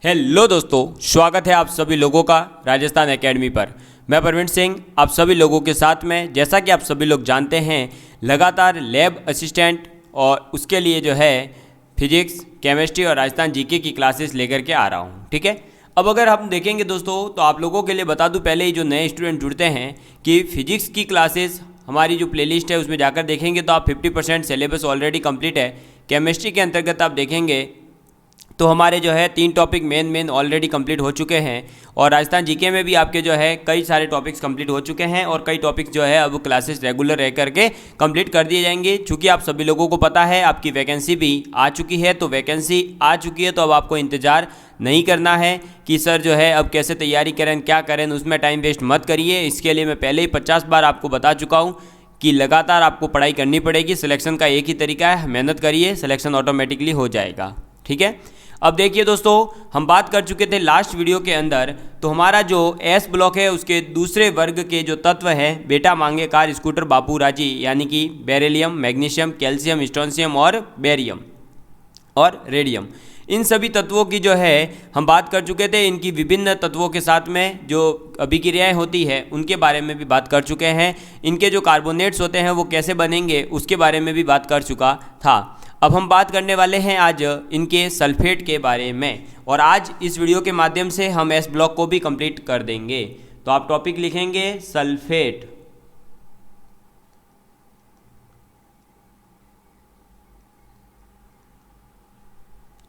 Hello दोस्तों, स्वागत है आप सभी लोगों का राजस्थान एकेडमी पर। मैं प्रवीण सिंह आप सभी लोगों के साथ में। जैसा कि आप सभी लोग जानते हैं, लगातार लैब असिस्टेंट और उसके लिए जो है फिजिक्स, केमिस्ट्री और राजस्थान जीके की क्लासेस लेकर के आ रहा हूँ। ठीक है, अब अगर हम देखेंगे दोस्तों तो आप लोगों के लिए बता दूं, पहले ही जो नए स्टूडेंट जुड़ते हैं, कि फिजिक्स की क्लासेस हमारी जो प्लेलिस्ट है उसमें जाकर देखेंगे तो आप 50% सिलेबस ऑलरेडी कंप्लीट है। केमिस्ट्री के अंतर्गत आप देखेंगे तो हमारे जो है 3 टॉपिक मेन ऑलरेडी कंप्लीट हो चुके हैं, और राजस्थान जीके में भी आपके जो है कई सारे टॉपिक्स कंप्लीट हो चुके हैं, और कई टॉपिक्स जो है अब क्लासेस रेगुलर रह करके कंप्लीट कर दिए जाएंगे। चूँकि आप सभी लोगों को पता है आपकी वैकेंसी भी आ चुकी है, तो वैकेंसी आ चुकी है तो अब आपको इंतज़ार नहीं करना है कि सर जो है अब कैसे तैयारी करें, क्या करें, उसमें टाइम वेस्ट मत करिए। इसके लिए मैं पहले ही 50 बार आपको बता चुका हूँ कि लगातार आपको पढ़ाई करनी पड़ेगी। सिलेक्शन का एक ही तरीका है, मेहनत करिए, सिलेक्शन ऑटोमेटिकली हो जाएगा। ठीक है, अब देखिए दोस्तों, हम बात कर चुके थे लास्ट वीडियो के अंदर, तो हमारा जो एस ब्लॉक है उसके दूसरे वर्ग के जो तत्व है, बेटा मांगे कार स्कूटर बापू राजी, यानी कि बेरिलियम, मैग्नीशियम, कैल्शियम, स्ट्रोंशियम और बेरियम और रेडियम, इन सभी तत्वों की जो है हम बात कर चुके थे। इनकी विभिन्न तत्वों के साथ में जो अभिक्रियाएं होती है उनके बारे में भी बात कर चुके हैं। इनके जो कार्बोनेट्स होते हैं वो कैसे बनेंगे उसके बारे में भी बात कर चुका था। अब हम बात करने वाले हैं आज इनके सल्फेट के बारे में, और आज इस वीडियो के माध्यम से हम एस ब्लॉक को भी कंप्लीट कर देंगे। तो आप टॉपिक लिखेंगे सल्फेट।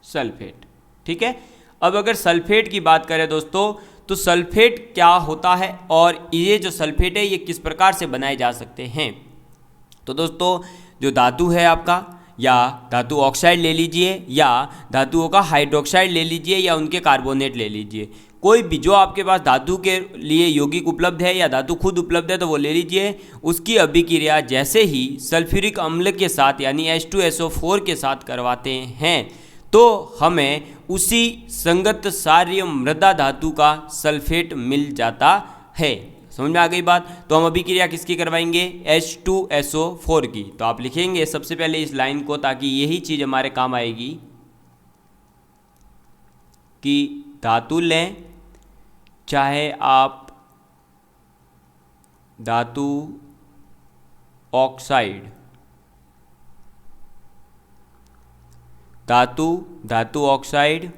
सल्फेट, ठीक है। अब अगर सल्फेट की बात करें दोस्तों, तो सल्फेट क्या होता है और ये जो सल्फेट है ये किस प्रकार से बनाए जा सकते हैं। तो दोस्तों, जो धातु है आपका, या धातु ऑक्साइड ले लीजिए, या धातुओं का हाइड्रोक्साइड ले लीजिए, या उनके कार्बोनेट ले लीजिए, कोई भी जो आपके पास धातु के लिए यौगिक उपलब्ध है या धातु खुद उपलब्ध है तो वो ले लीजिए। उसकी अभिक्रिया जैसे ही सल्फ्यूरिक अम्ल के साथ यानी H2SO4 के साथ करवाते हैं तो हमें उसी संगत सार्य मृदा धातु का सल्फेट मिल जाता है। समझ में आ गई बात। तो हम अभिक्रिया किसकी करवाएंगे, H2SO4 की। तो आप लिखेंगे सबसे पहले इस लाइन को, ताकि यही चीज़ हमारे काम आएगी कि धातु लें, चाहे आप धातु ऑक्साइड, धातु ऑक्साइड,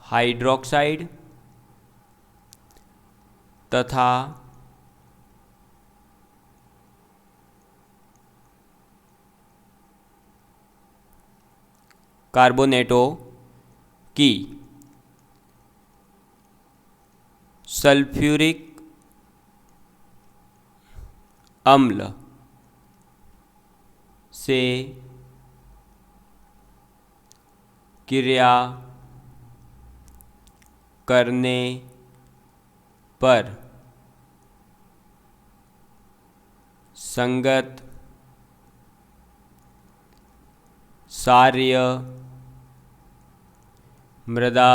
हाइड्रोक्साइड तथा कार्बोनेटों की सल्फ्यूरिक अम्ल से क्रिया करने पर संगत सार्य मृदा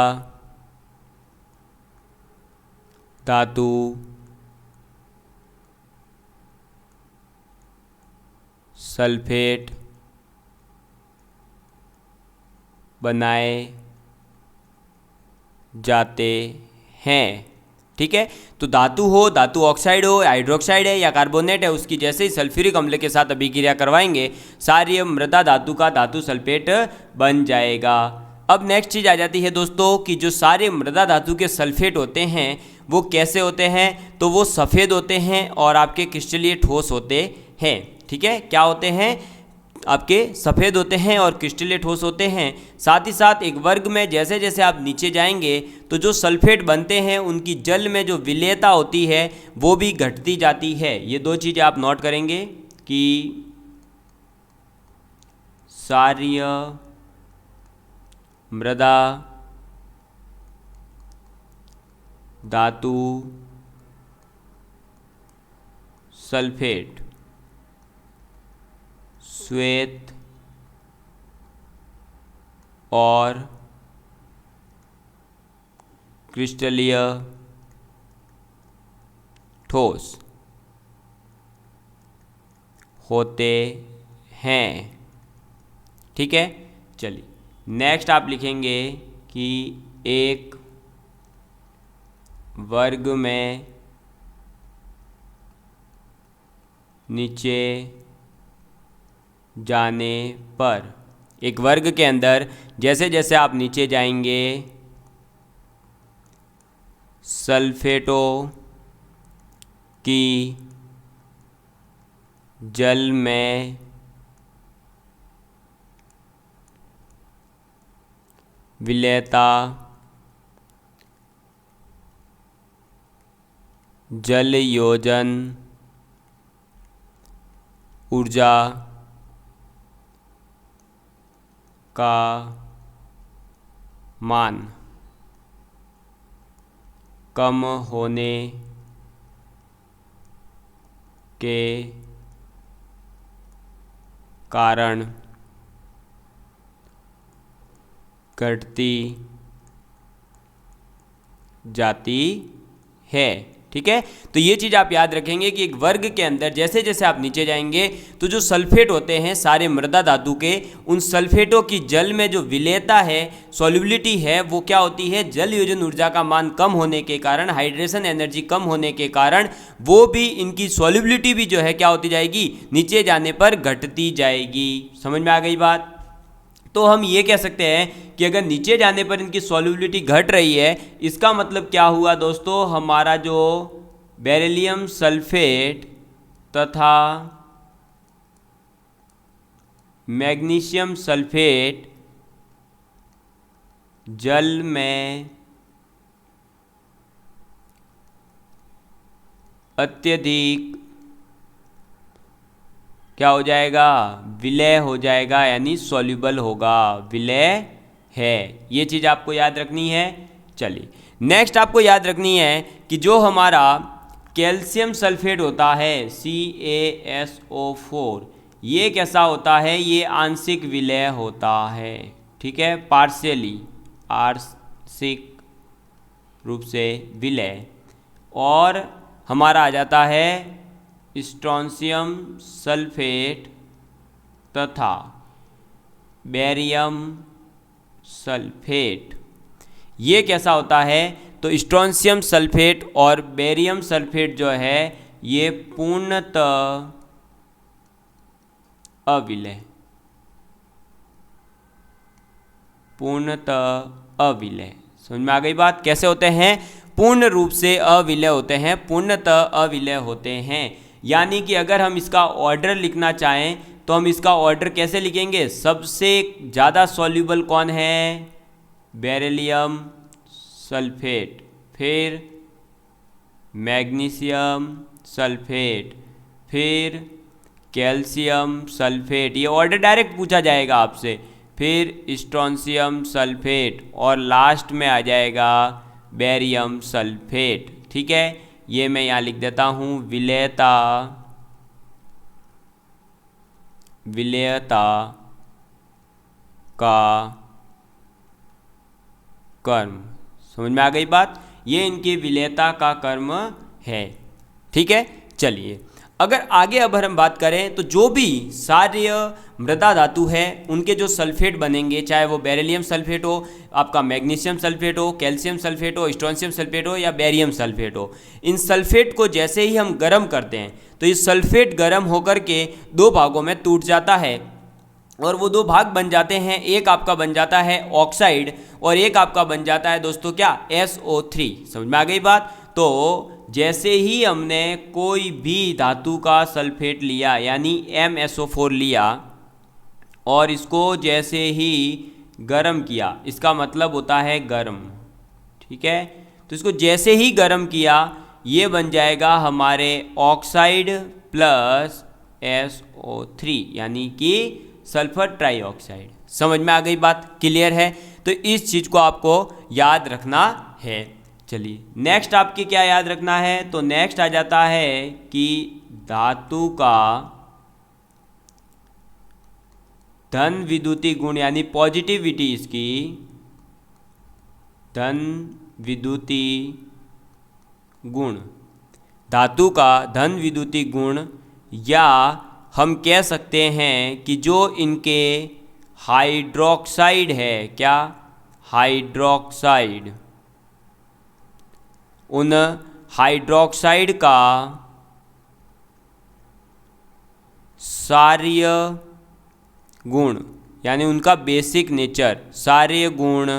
धातु सल्फेट बनाए जाते हैं। ठीक है, तो धातु हो, धातु ऑक्साइड हो, हाइड्रोक्साइड है या कार्बोनेट है, उसकी जैसे ही सल्फ्यूरिक अम्ल के साथ अभिक्रिया करवाएंगे सार्य मृदा धातु का धातु सल्फेट बन जाएगा। अब नेक्स्ट चीज़ आ जाती है दोस्तों कि जो सारे मृदा धातु के सल्फेट होते हैं वो कैसे होते हैं, तो वो सफ़ेद होते हैं और आपके क्रिस्टलीय ठोस होते हैं। ठीक है, क्या होते हैं, आपके सफ़ेद होते हैं और क्रिस्टलीय ठोस होते हैं। साथ ही साथ एक वर्ग में जैसे जैसे आप नीचे जाएंगे तो जो सल्फेट बनते हैं उनकी जल में जो विलेयता होती है वो भी घटती जाती है। ये दो चीज़ें आप नोट करेंगे कि सार्य मृदा धातु सल्फेट श्वेत और क्रिस्टलीय ठोस होते हैं। ठीक है। चलिए नेक्स्ट आप लिखेंगे कि एक वर्ग में नीचे जाने पर, एक वर्ग के अंदर जैसे जैसे आप नीचे जाएंगे सल्फेटों की जल में विलेयता जल योजन ऊर्जा का मान कम होने के कारण घटती जाती है। ठीक है, तो ये चीज़ आप याद रखेंगे कि एक वर्ग के अंदर जैसे जैसे आप नीचे जाएंगे तो जो सल्फेट होते हैं सारे मृदा धातु के, उन सल्फेटों की जल में जो विलेयता है, सॉल्युबिलिटी है, वो क्या होती है, जल योजन ऊर्जा का मान कम होने के कारण, हाइड्रेशन एनर्जी कम होने के कारण वो भी, इनकी सॉल्युबिलिटी भी जो है क्या होती जाएगी, नीचे जाने पर घटती जाएगी। समझ में आ गई बात? तो हम ये कह सकते हैं कि अगर नीचे जाने पर इनकी सॉल्युबिलिटी घट रही है, इसका मतलब क्या हुआ दोस्तों, हमारा जो बेरिलियम सल्फेट तथा मैग्नीशियम सल्फेट जल में अत्यधिक क्या हो जाएगा, विलय हो जाएगा, यानी सॉल्युबल होगा, विलय है। ये चीज़ आपको याद रखनी है। चलिए नेक्स्ट आपको याद रखनी है कि जो हमारा कैल्शियम सल्फेट होता है CaSO4, ये कैसा होता है, ये आंशिक विलय होता है। ठीक है, पार्शियली, आंशिक रूप से विलय। और हमारा आ जाता है स्ट्रोंशियम सल्फेट तथा बेरियम सल्फेट, ये कैसा होता है, तो स्ट्रोंशियम सल्फेट और बेरियम सल्फेट जो है ये पूर्णतः अविलय, पूर्णतः अविलय। समझ में आ गई बात? कैसे होते हैं, पूर्ण रूप से अविलय होते हैं, पूर्णतः अविलय होते हैं। यानी कि अगर हम इसका ऑर्डर लिखना चाहें तो हम इसका ऑर्डर कैसे लिखेंगे, सबसे ज़्यादा सॉल्युबल कौन है, बेरिलियम सल्फेट, फिर मैग्नीशियम सल्फेट, फिर कैल्शियम सल्फेट, ये ऑर्डर डायरेक्ट पूछा जाएगा आपसे, फिर स्ट्रोंशियम सल्फेट और लास्ट में आ जाएगा बेरियम सल्फेट। ठीक है, ये मैं यहाँ लिख देता हूँ, विलेयता, विलेयता का कर्म। समझ में आ गई बात? ये इनकी विलेयता का कर्म है। ठीक है, चलिए अगर आगे अब हम बात करें तो जो भी सारे मृदा धातु है उनके जो सल्फेट बनेंगे, चाहे वो बेरिलियम सल्फेट हो, आपका मैग्नीशियम सल्फेट हो, कैल्शियम सल्फेट हो, स्ट्रोंशियम सल्फेट हो या बेरियम सल्फेट हो, इन सल्फेट को जैसे ही हम गर्म करते हैं तो ये सल्फेट गर्म होकर के दो भागों में टूट जाता है और वो दो भाग बन जाते हैं। एक आपका बन जाता है ऑक्साइड और एक आपका बन जाता है दोस्तों क्या, SO3। समझ में आ गई बात? तो जैसे ही हमने कोई भी धातु का सल्फेट लिया यानी MSO4 लिया और इसको जैसे ही गर्म किया, इसका मतलब होता है गर्म। ठीक है, तो इसको जैसे ही गर्म किया ये बन जाएगा हमारे ऑक्साइड प्लस SO3 यानी कि सल्फर ट्राईऑक्साइड। समझ में आ गई बात? क्लियर है? तो इस चीज़ को आपको याद रखना है। चलिए नेक्स्ट आपके क्या याद रखना है, तो नेक्स्ट आ जाता है कि धातु का धन विद्युतीय गुण यानी पॉजिटिविटी, इसकी धन विद्युतीय गुण, धातु का धन विद्युतीय गुण, या हम कह सकते हैं कि जो इनके हाइड्रोक्साइड है, क्या, हाइड्रोक्साइड। उन हाइड्रोक्साइड का सार्य गुण यानी उनका बेसिक नेचर, सार्य गुण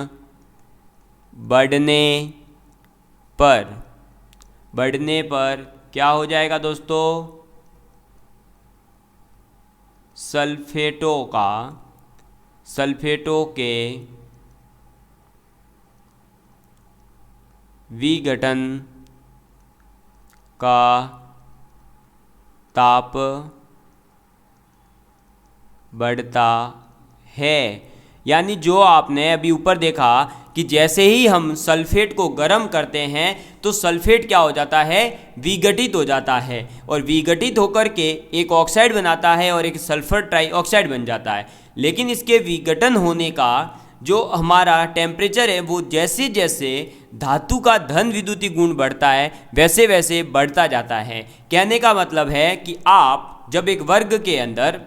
बढ़ने पर क्या हो जाएगा दोस्तों, सल्फेटों के विघटन का ताप बढ़ता है। यानी जो आपने अभी ऊपर देखा कि जैसे ही हम सल्फेट को गर्म करते हैं तो सल्फेट क्या हो जाता है, विघटित हो जाता है, और विघटित होकर के एक ऑक्साइड बनाता है और एक सल्फर ट्राइऑक्साइड बन जाता है। लेकिन इसके विघटन होने का जो हमारा टेम्परेचर है वो जैसे जैसे धातु का धन विद्युतीय गुण बढ़ता है वैसे वैसे बढ़ता जाता है। कहने का मतलब है कि आप जब एक वर्ग के अंदर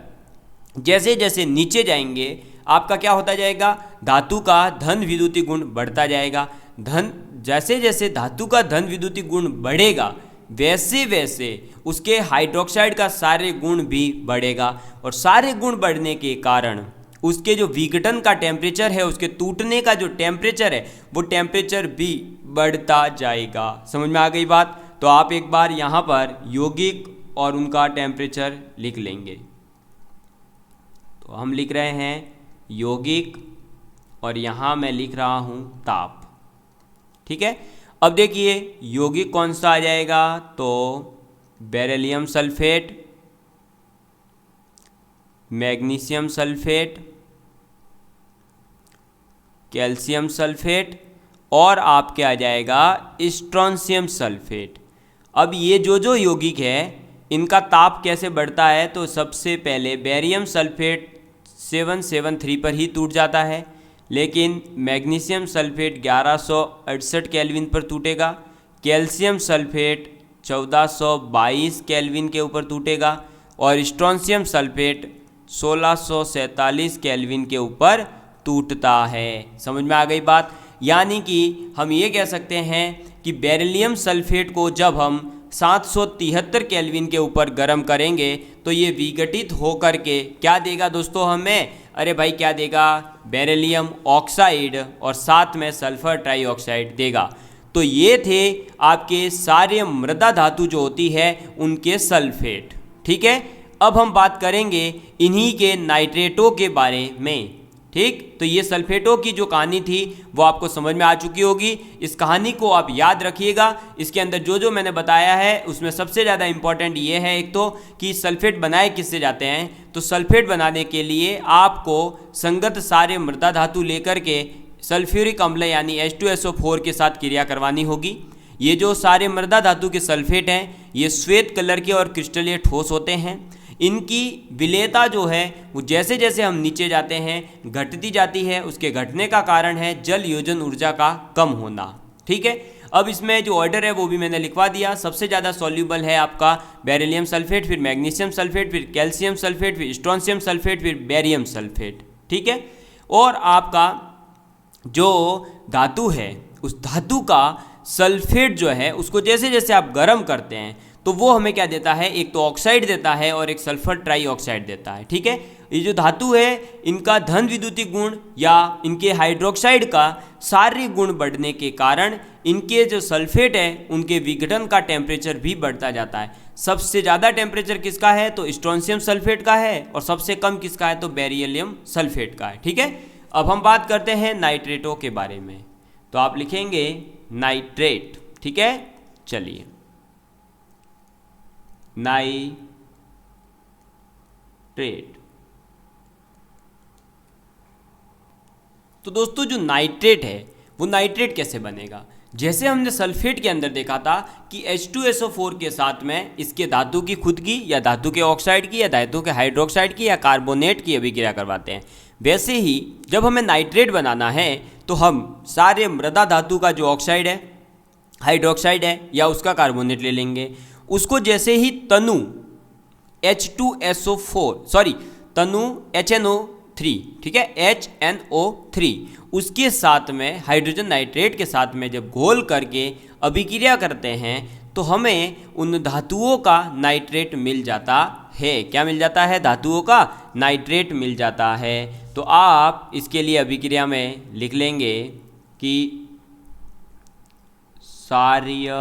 जैसे जैसे नीचे जाएंगे आपका क्या होता जाएगा, धातु का धन विद्युतीय गुण बढ़ता जाएगा। जैसे जैसे धातु का धन विद्युतीय गुण बढ़ेगा वैसे वैसे उसके हाइड्रोक्साइड का सारे गुण भी बढ़ेगा, और सारे गुण बढ़ने के कारण उसके जो विघटन का टेम्परेचर है, उसके टूटने का जो टेम्परेचर है वो टेम्परेचर भी बढ़ता जाएगा। समझ में आ गई बात? तो आप एक बार यहाँ पर यौगिक और उनका टेम्परेचर लिख लेंगे। तो हम लिख रहे हैं यौगिक और यहाँ मैं लिख रहा हूँ ताप। ठीक है, अब देखिए यौगिक कौन सा आ जाएगा, तो beryllium sulphate, magnesium sulphate, calcium sulphate और आपके आ जाएगा स्ट्रोंशियम सल्फेट। अब ये जो यौगिक है इनका ताप कैसे बढ़ता है, तो सबसे पहले बेरियम सल्फेट 773 पर ही टूट जाता है, लेकिन मैग्नीशियम सल्फेट 1168 केल्विन पर टूटेगा, कैल्शियम सल्फेट 1422 केल्विन के ऊपर टूटेगा और स्ट्रोंशियम सल्फेट 1647 केल्विन के ऊपर टूटता है। समझ में आ गई बात? यानी कि हम ये कह सकते हैं कि बेरिलियम सल्फेट को जब हम 773 केल्विन के ऊपर गर्म करेंगे तो ये विघटित होकर के क्या देगा दोस्तों हमें, अरे भाई क्या देगा, बेरिलियम ऑक्साइड और साथ में सल्फर ट्राइऑक्साइड देगा। तो ये थे आपके सारे मृदा धातु जो होती है उनके सल्फेट। ठीक है, अब हम बात करेंगे इन्हीं के नाइट्रेटों के बारे में। ठीक, तो ये सल्फेटों की जो कहानी थी वो आपको समझ में आ चुकी होगी। इस कहानी को आप याद रखिएगा। इसके अंदर जो मैंने बताया है उसमें सबसे ज़्यादा इंपॉर्टेंट ये है एक तो कि सल्फेट बनाए किससे जाते हैं, तो सल्फेट बनाने के लिए आपको संगत सारे मृदा धातु लेकर के सल्फ्यूरिक अम्ल यानी H2SO4 के साथ क्रिया करवानी होगी। ये जो सारे मृदा धातु के सल्फेट हैं ये श्वेत कलर के और क्रिस्टलीय ठोस होते हैं। इनकी विलेयता जो है वो जैसे जैसे हम नीचे जाते हैं घटती जाती है। उसके घटने का कारण है जल योजन ऊर्जा का कम होना। ठीक है, अब इसमें जो ऑर्डर है वो भी मैंने लिखवा दिया। सबसे ज़्यादा सॉल्यूबल है आपका बेरिलियम सल्फेट, फिर मैग्नीशियम सल्फेट, फिर कैल्शियम सल्फेट, फिर स्ट्रोंशियम सल्फेट, फिर बेरियम सल्फेट। ठीक है, और आपका जो धातु है उस धातु का सल्फेट जो है उसको जैसे जैसे आप गर्म करते हैं तो वो हमें क्या देता है, एक तो ऑक्साइड देता है और एक सल्फर ट्राइऑक्साइड देता है। ठीक है, ये जो धातु है इनका धन विद्युतीय गुण या इनके हाइड्रोक्साइड का सारे गुण बढ़ने के कारण इनके जो सल्फेट है उनके विघटन का टेम्परेचर भी बढ़ता जाता है। सबसे ज़्यादा टेम्परेचर किसका है, तो स्ट्रोंशियम सल्फेट का है, और सबसे कम किसका है, तो बेरिलियम सल्फेट का है। ठीक है, अब हम बात करते हैं नाइट्रेटों के बारे में। तो आप लिखेंगे नाइट्रेट। ठीक है, चलिए नाइट्रेट। तो दोस्तों जो नाइट्रेट है वो नाइट्रेट कैसे बनेगा, जैसे हमने सल्फेट के अंदर देखा था कि H2SO4 के साथ में इसके धातु की खुद की या धातु के ऑक्साइड की या धातु के हाइड्रोक्साइड की या कार्बोनेट की अभिक्रिया करवाते हैं, वैसे ही जब हमें नाइट्रेट बनाना है तो हम सारे मृदा धातु का जो ऑक्साइड है, हाइड्रोक्साइड है या उसका कार्बोनेट ले लेंगे। उसको जैसे ही तनु HNO HNO3, ठीक है, HNO3 उसके साथ में हाइड्रोजन नाइट्रेट के साथ में जब घोल करके अभिक्रिया करते हैं तो हमें उन धातुओं का नाइट्रेट मिल जाता है। क्या मिल जाता है? धातुओं का नाइट्रेट मिल जाता है। तो आप इसके लिए अभिक्रिया में लिख लेंगे कि क्षारीय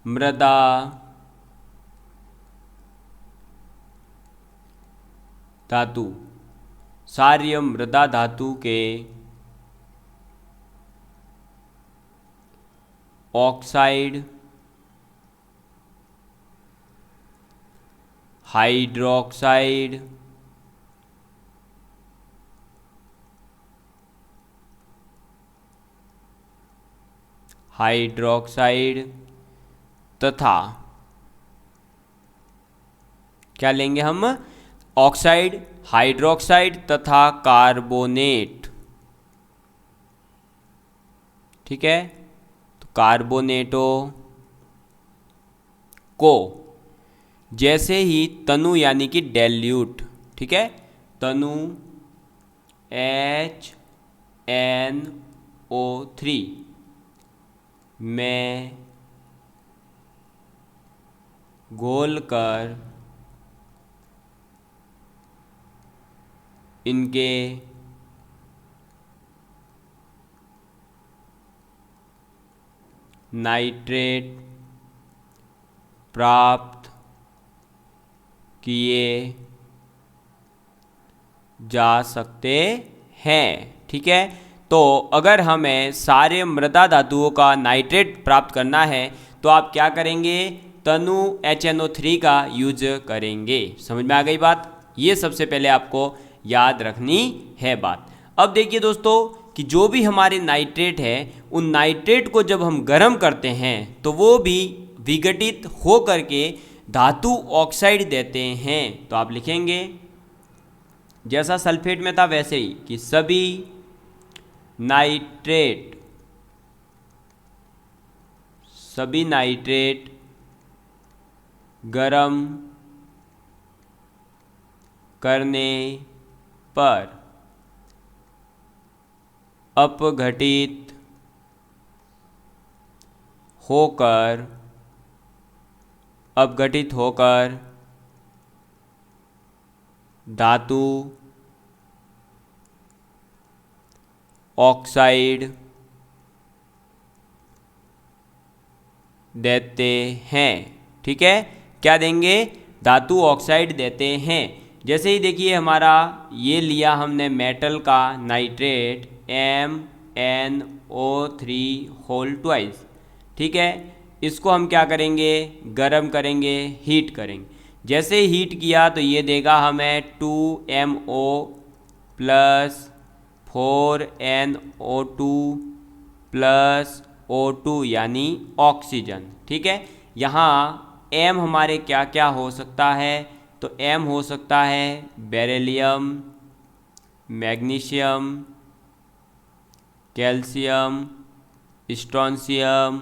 मृदा धातु, क्षारीय मृदा धातु के ऑक्साइड, हाइड्रोक्साइड, तथा क्या लेंगे हम? ऑक्साइड, हाइड्रोक्साइड तथा कार्बोनेट, ठीक है। तो कार्बोनेटों को जैसे ही तनु यानी कि डेल्यूट, ठीक है, तनु HNO3 में घोलकर इनके नाइट्रेट प्राप्त किए जा सकते हैं, ठीक है। तो अगर हमें सारे मृदा धातुओं का नाइट्रेट प्राप्त करना है तो आप क्या करेंगे? तनु HNO3 का यूज करेंगे। समझ में आ गई बात? ये सबसे पहले आपको याद रखनी है बात। अब देखिए दोस्तों कि जो भी हमारे नाइट्रेट है उन नाइट्रेट को जब हम गर्म करते हैं तो वो भी विघटित हो करके धातु ऑक्साइड देते हैं। तो आप लिखेंगे जैसा सल्फेट में था वैसे ही कि सभी नाइट्रेट गर्म करने पर अपघटित होकर धातु ऑक्साइड देते हैं, ठीक है। क्या देंगे? धातु ऑक्साइड देते हैं। जैसे ही देखिए हमारा ये लिया हमने मेटल का नाइट्रेट MnO3 होल ट्वाइस, ठीक है। इसको हम क्या करेंगे? गरम करेंगे, हीट करेंगे। जैसे हीट किया तो ये देगा हमें 2MO plus 4NO2 plus O2 यानी ऑक्सीजन, ठीक है। यहाँ M हमारे क्या क्या हो सकता है? तो M हो सकता है बेरिलियम, मैग्नीशियम, कैल्शियम, स्ट्रोंशियम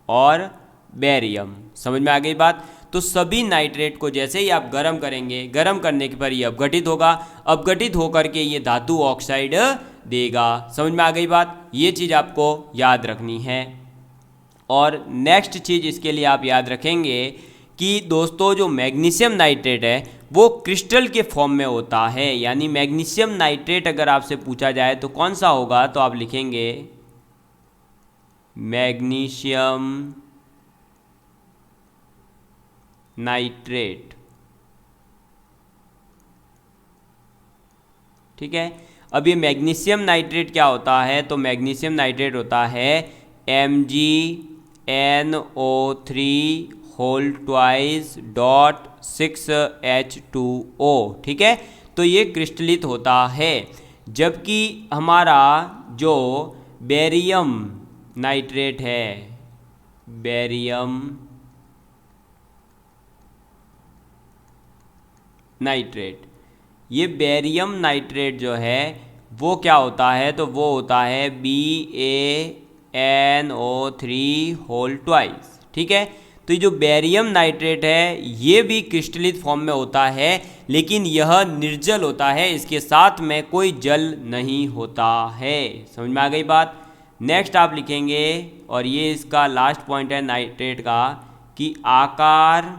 और बेरियम। समझ में आ गई बात? तो सभी नाइट्रेट को जैसे ही आप गर्म करेंगे, गर्म करने के पर ये अपघटित होगा, अपघटित होकर के ये धातु ऑक्साइड देगा। समझ में आ गई बात? ये चीज़ आपको याद रखनी है। और नेक्स्ट चीज़ इसके लिए आप याद रखेंगे कि दोस्तों जो मैग्नीशियम नाइट्रेट है वो क्रिस्टल के फॉर्म में होता है। यानी मैग्नीशियम नाइट्रेट अगर आपसे पूछा जाए तो कौन सा होगा? तो आप लिखेंगे मैग्नीशियम नाइट्रेट, ठीक है। अब ये मैग्नीशियम नाइट्रेट क्या होता है? तो मैग्नीशियम नाइट्रेट होता है MgNO3 whole twice dot 6H2O, ठीक है। तो ये क्रिस्टलित होता है। जबकि हमारा जो बेरियम नाइट्रेट है, बेरियम नाइट्रेट, ये बेरियम नाइट्रेट जो है वो क्या होता है? तो वो होता है BaNO3 होल ट्वाइस, ठीक है। तो ये जो बेरियम नाइट्रेट है ये भी क्रिस्टलित फॉर्म में होता है, लेकिन यह निर्जल होता है, इसके साथ में कोई जल नहीं होता है। समझ में आ गई बात। नेक्स्ट आप लिखेंगे, और ये इसका लास्ट पॉइंट है नाइट्रेट का, कि आकार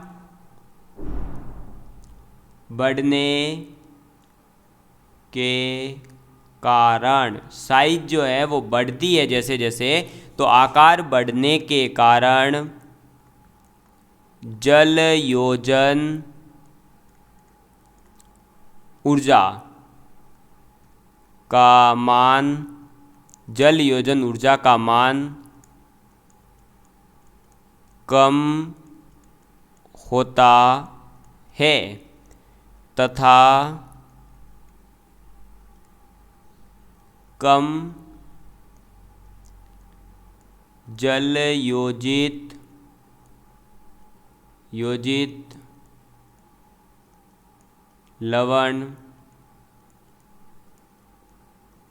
बढ़ने के कारण, साइज जो है वो बढ़ती है जैसे जैसे, तो आकार बढ़ने के कारण जल योजन ऊर्जा का मान, जल योजन ऊर्जा का मान कम होता है तथा कम जल योजित लवण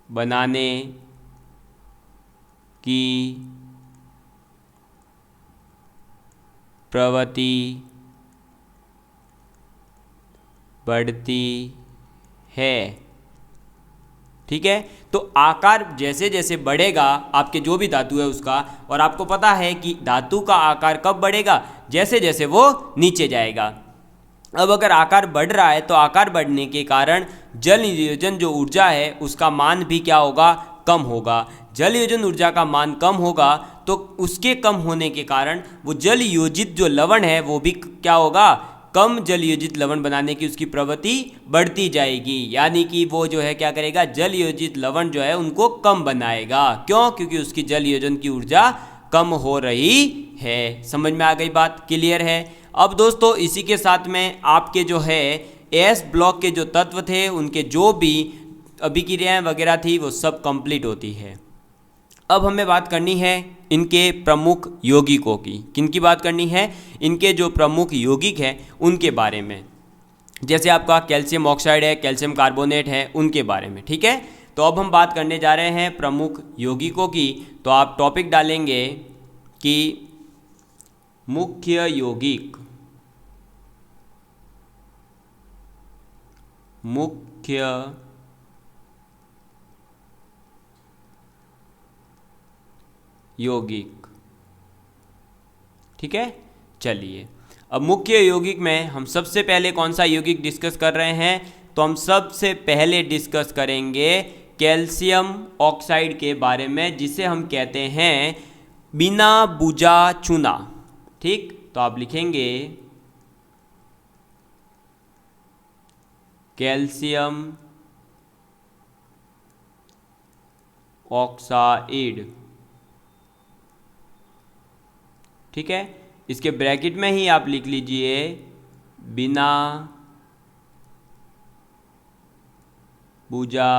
बनाने की प्रवृत्ति बढ़ती है। ठीक है, तो आकार जैसे जैसे बढ़ेगा आपके जो भी धातु है उसका, और आपको पता है कि धातु का आकार कब बढ़ेगा, जैसे जैसे वो नीचे जाएगा। अब अगर आकार बढ़ रहा है तो आकार बढ़ने के कारण जल योजन जो ऊर्जा है उसका मान भी क्या होगा, कम होगा। जल योजन ऊर्जा का मान कम होगा तो उसके कम होने के कारण वो जल योजित जो लवण है वो भी क्या होगा, कम जल योजित लवण बनाने की उसकी प्रवृत्ति बढ़ती जाएगी। यानी कि वो जो है क्या करेगा, जल योजित लवण जो है उनको कम बनाएगा। क्यों? क्योंकि उसकी जल योजन की ऊर्जा कम हो रही है। समझ में आ गई बात, क्लियर है। अब दोस्तों इसी के साथ में आपके जो है एस ब्लॉक के जो तत्व थे उनके जो भी अभिक्रियाएं वगैरह थी वो सब कंप्लीट होती है। अब हमें बात करनी है इनके प्रमुख यौगिकों की। किनकी बात करनी है? इनके जो प्रमुख यौगिक हैं उनके बारे में। जैसे आपका कैल्शियम ऑक्साइड है, कैल्शियम कार्बोनेट है, उनके बारे में। ठीक है, तो अब हम बात करने जा रहे हैं प्रमुख यौगिकों की। तो आप टॉपिक डालेंगे कि मुख्य यौगिक, मुख्य यौगिक। ठीक है, चलिए अब मुख्य यौगिक में हम सबसे पहले कौन सा यौगिक डिस्कस कर रहे हैं? तो हम सबसे पहले डिस्कस करेंगे कैल्शियम ऑक्साइड के बारे में, जिसे हम कहते हैं बिना बुझा चूना। ठीक, तो आप लिखेंगे कैल्शियम ऑक्साइड। ठीक है, इसके ब्रैकेट में ही आप लिख लीजिए बिना बुझा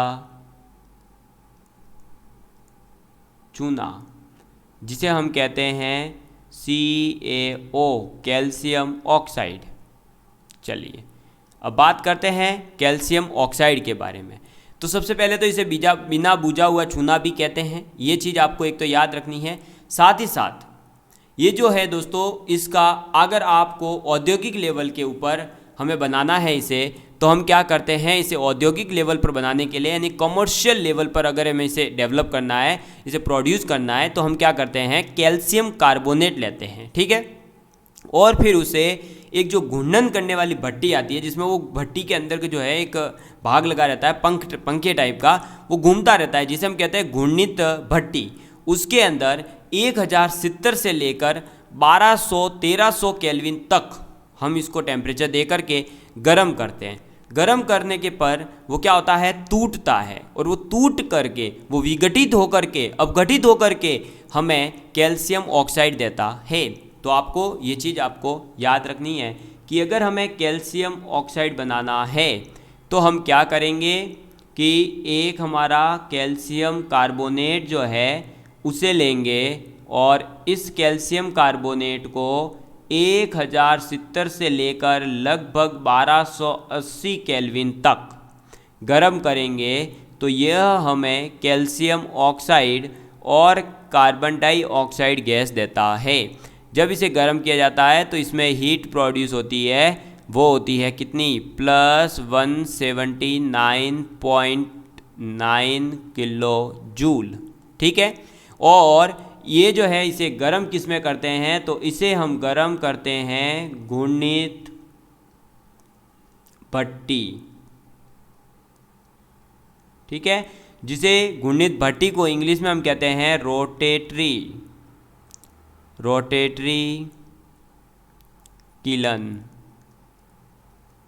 चूना, जिसे हम कहते हैं CaO, कैल्शियम ऑक्साइड। चलिए अब बात करते हैं कैल्शियम ऑक्साइड के बारे में। तो सबसे पहले तो इसे बिना बुझा हुआ चूना भी कहते हैं, ये चीज़ आपको एक तो याद रखनी है। साथ ही साथ ये जो है दोस्तों, इसका अगर आपको औद्योगिक लेवल के ऊपर हमें बनाना है इसे, तो हम क्या करते हैं, इसे औद्योगिक लेवल पर बनाने के लिए यानी कमर्शियल लेवल पर अगर हमें इसे डेवलप करना है, इसे प्रोड्यूस करना है, तो हम क्या करते हैं, कैल्शियम कार्बोनेट लेते हैं। ठीक है, और फिर उसे एक जो घूर्णन करने वाली भट्टी आती है, जिसमें वो भट्टी के अंदर के जो है एक भाग लगा रहता है, पंखे टाइप का, वो घूमता रहता है, जिसे हम कहते हैं घूर्णित भट्टी। उसके अंदर 1070 से लेकर 1200-1300 केल्विन तक हम इसको टेम्परेचर दे करके गर्म करते हैं। गर्म करने के पर वो क्या होता है, टूटता है, और वो टूट करके वो विघटित होकर के अपघटित होकर के हमें कैल्शियम ऑक्साइड देता है। तो आपको ये चीज़ आपको याद रखनी है कि अगर हमें कैल्शियम ऑक्साइड बनाना है तो हम क्या करेंगे कि एक हमारा कैल्शियम कार्बोनेट जो है उसे लेंगे, और इस कैल्शियम कार्बोनेट को 1070 से लेकर लगभग 1280 केल्विन तक गर्म करेंगे। तो यह हमें कैल्शियम ऑक्साइड और कार्बन डाइऑक्साइड गैस देता है। जब इसे गर्म किया जाता है तो इसमें हीट प्रोड्यूस होती है, वो होती है कितनी, +179.9 किलो जूल। ठीक है, और ये जो है इसे गर्म किस में करते हैं, तो इसे हम गर्म करते हैं घूर्णित भट्टी। ठीक है, जिसे घूर्णित भट्टी को इंग्लिश में हम कहते हैं रोटेटरी किलन।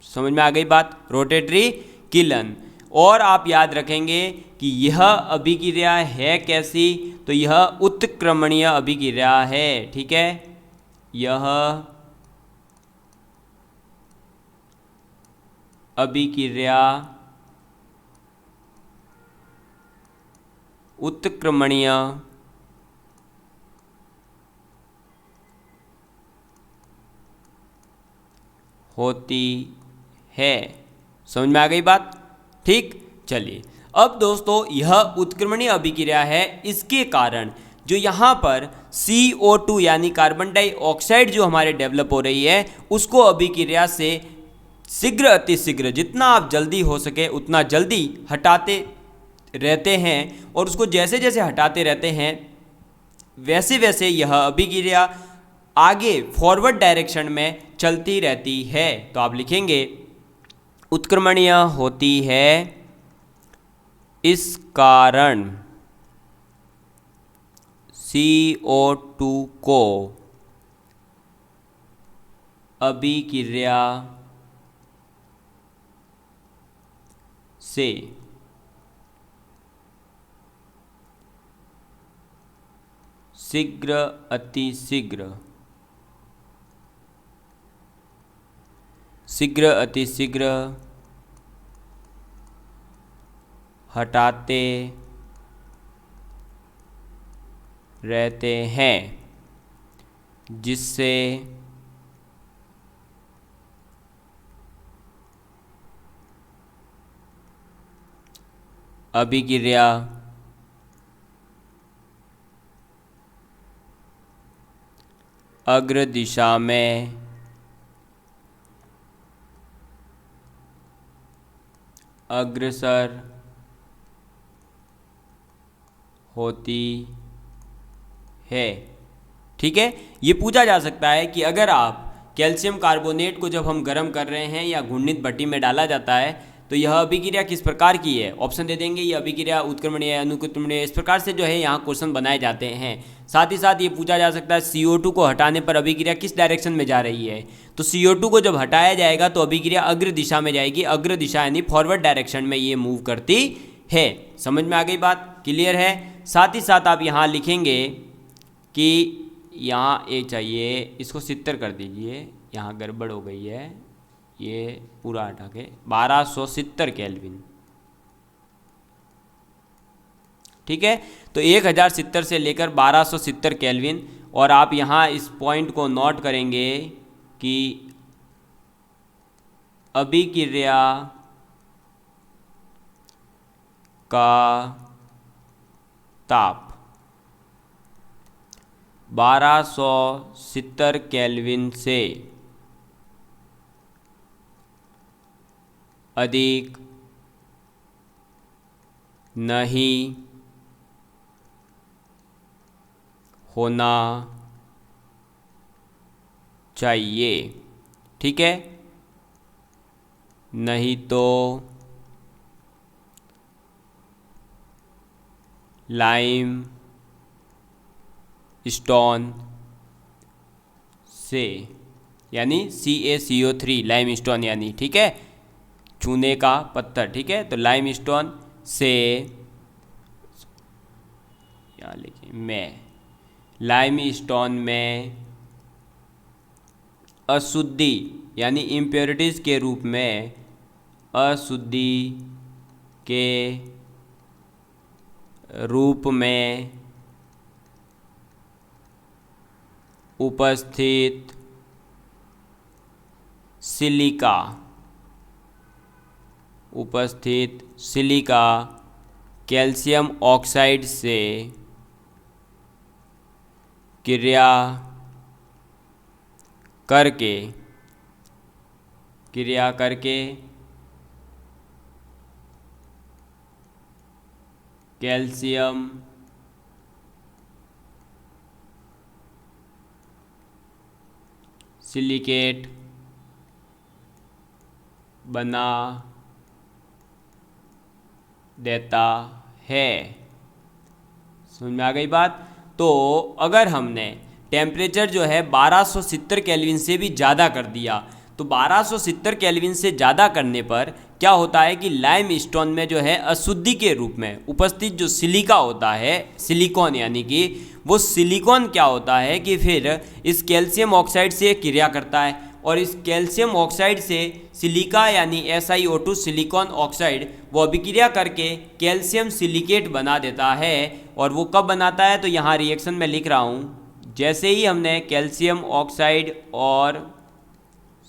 समझ में आ गई बात, रोटेटरी किलन। और आप याद रखेंगे कि यह अभिक्रिया है कैसी, तो यह उत्क्रमणीय अभिक्रिया है। ठीक है, यह अभिक्रिया उत्क्रमणीय होती है। समझ में आ गई बात। ठीक, चलिए अब दोस्तों यह उत्क्रमणीय अभिक्रिया है, इसके कारण जो यहाँ पर CO2 यानी कार्बन डाइऑक्साइड जो हमारे डेवलप हो रही है, उसको अभिक्रिया से शीघ्र अतिशीघ्र जितना आप जल्दी हो सके उतना जल्दी हटाते रहते हैं, और उसको जैसे जैसे हटाते रहते हैं वैसे वैसे यह अभिक्रिया आगे फॉरवर्ड डायरेक्शन में चलती रहती है। तो आप लिखेंगे उत्क्रमणीय होती है, इस कारण CO2 को अभिक्रिया से शीघ्र अतिशीघ्र हटाते रहते हैं, जिससे अभिक्रिया अग्र दिशा में अग्रसर होती है। ठीक है, ये पूछा जा सकता है कि अगर आप कैल्शियम कार्बोनेट को जब हम गर्म कर रहे हैं या घूर्णित भट्टी में डाला जाता है तो यह अभिक्रिया किस प्रकार की है। ऑप्शन दे देंगे, यह अभिक्रिया उत्क्रमणीय है, अनुत्क्रमणीय, इस प्रकार से जो है यहाँ क्वेश्चन बनाए जाते हैं। साथ ही साथ ये पूछा जा सकता है CO2 को हटाने पर अभिक्रिया किस डायरेक्शन में जा रही है। तो CO2 को जब हटाया जाएगा तो अभिक्रिया अग्र दिशा में जाएगी, अग्र दिशा यानी फॉरवर्ड डायरेक्शन में ये मूव करती है। समझ में आ गई बात, क्लियर है। साथ ही साथ आप यहाँ लिखेंगे कि यहाँ ए चाहिए, इसको 70 कर दीजिए, यहाँ गड़बड़ हो गई है, ये पूरा हटा के 1270 केल्विन। ठीक है, तो 1070 से लेकर 1270 केल्विन। और आप यहाँ इस पॉइंट को नोट करेंगे कि अभिक्रिया का ताप 1270 केल्विन से अधिक नहीं होना चाहिए। ठीक है, नहीं तो लाइम स्टोन से, यानी CaCO3 लाइम स्टोन यानी, ठीक है, चूने का पत्थर। ठीक है, तो लाइम स्टोन से, यहाँ लिखिए में, लाइम स्टोन में अशुद्धि यानी इम्प्योरिटीज़ के रूप में, अशुद्धि के रूप में उपस्थित सिलिका कैल्शियम ऑक्साइड से क्रिया करके क्रिया करके कैल्शियम सिलिकेट बना देता है। समझ में आ गई बात। तो अगर हमने टेम्परेचर जो है 1270 केल्विन से भी ज़्यादा कर दिया, तो 1270 केल्विन से ज़्यादा करने पर क्या होता है कि लाइम स्टोन में जो है अशुद्धि के रूप में उपस्थित जो सिलिका होता है, सिलिकॉन, यानी कि वो सिलिकॉन क्या होता है कि फिर इस कैल्शियम ऑक्साइड से क्रिया करता है और इस कैल्शियम ऑक्साइड से सिलिका यानी SiO2 सिलिकॉन ऑक्साइड वो अभिक्रिया करके कैल्शियम सिलिकेट बना देता है। और वो कब बनाता है, तो यहाँ रिएक्शन में लिख रहा हूँ, जैसे ही हमने कैल्शियम ऑक्साइड और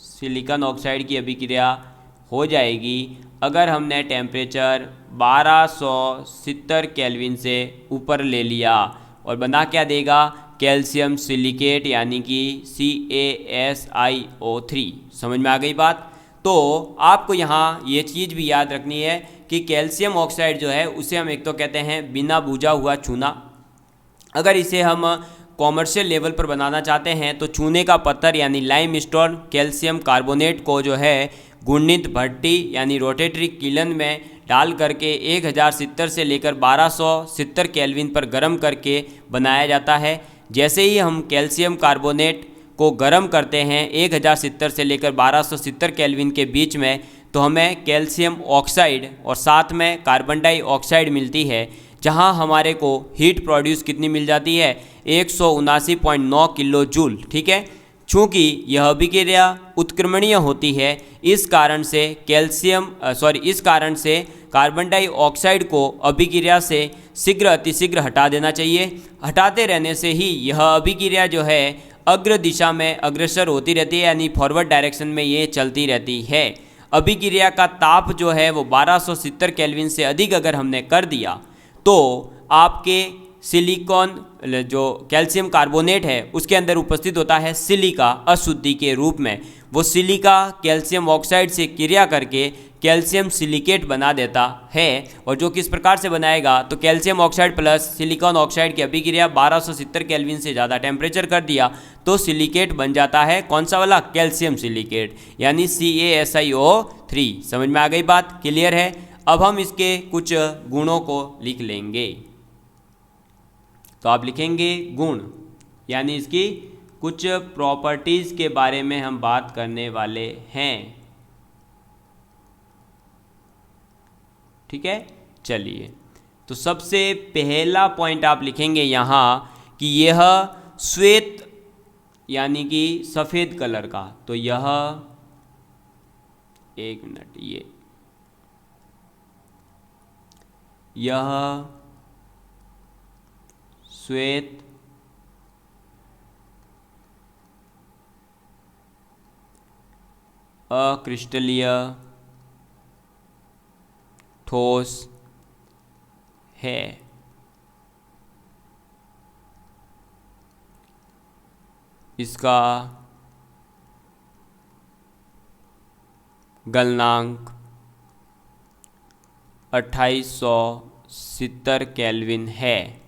सिलिकॉन ऑक्साइड की अभिक्रिया हो जाएगी, अगर हमने टेम्परेचर 1270 केल्विन से ऊपर ले लिया और बना क्या देगा, कैल्शियम सिलिकेट यानी कि CaSiO3। समझ में आ गई बात। तो आपको यहाँ ये चीज़ भी याद रखनी है कि कैल्शियम ऑक्साइड जो है उसे हम एक तो कहते हैं बिना बुझा हुआ चूना। अगर इसे हम कॉमर्शियल लेवल पर बनाना चाहते हैं तो चूने का पत्थर यानी लाइम स्टोन कैल्शियम कार्बोनेट को जो है गुणित भट्टी यानी रोटेटरी किलन में डाल करके 1070 से लेकर 1270 केल्विन पर गर्म करके बनाया जाता है। जैसे ही हम कैल्शियम कार्बोनेट को गर्म करते हैं 1070 से लेकर 1270 केल्विन के बीच में, तो हमें कैल्शियम ऑक्साइड और साथ में कार्बन डाइऑक्साइड मिलती है, जहां हमारे को हीट प्रोड्यूस कितनी मिल जाती है, 179.9 किलो जूल। ठीक है, चूँकि यह अभिक्रिया उत्क्रमणीय होती है, इस कारण से कार्बन डाइऑक्साइड को अभिक्रिया से शीघ्र अतिशीघ्र हटा देना चाहिए। हटाते रहने से ही यह अभिक्रिया जो है अग्र दिशा में अग्रसर होती रहती है, यानी फॉरवर्ड डायरेक्शन में ये चलती रहती है। अभिक्रिया का ताप जो है वो 1270 केल्विन से अधिक अगर हमने कर दिया तो आपके सिलिकॉन जो कैल्शियम कार्बोनेट है उसके अंदर उपस्थित होता है सिलिका अशुद्धि के रूप में। वो सिलिका कैल्शियम ऑक्साइड से क्रिया करके कैल्शियम सिलिकेट बना देता है। और जो किस प्रकार से बनाएगा, तो calcium oxide plus silicon oxide की अभिक्रिया 1270 केल्विन से ज़्यादा टेम्परेचर कर दिया तो सिलिकेट बन जाता है। कौन सा वाला, कैल्शियम सिलिकेट यानी CaSiO3। समझ में आ गई बात, क्लियर है। अब हम इसके कुछ गुणों को लिख लेंगे। तो आप लिखेंगे गुण, यानी इसकी कुछ प्रॉपर्टीज के बारे में हम बात करने वाले हैं। ठीक है, चलिए। तो सबसे पहला पॉइंट आप लिखेंगे यहाँ कि यह श्वेत यानी कि सफ़ेद कलर का, तो यह एक मिनट, यह श्वेत अक्रिस्टलीय ठोस है। इसका गलनांक 2870 केल्विन है।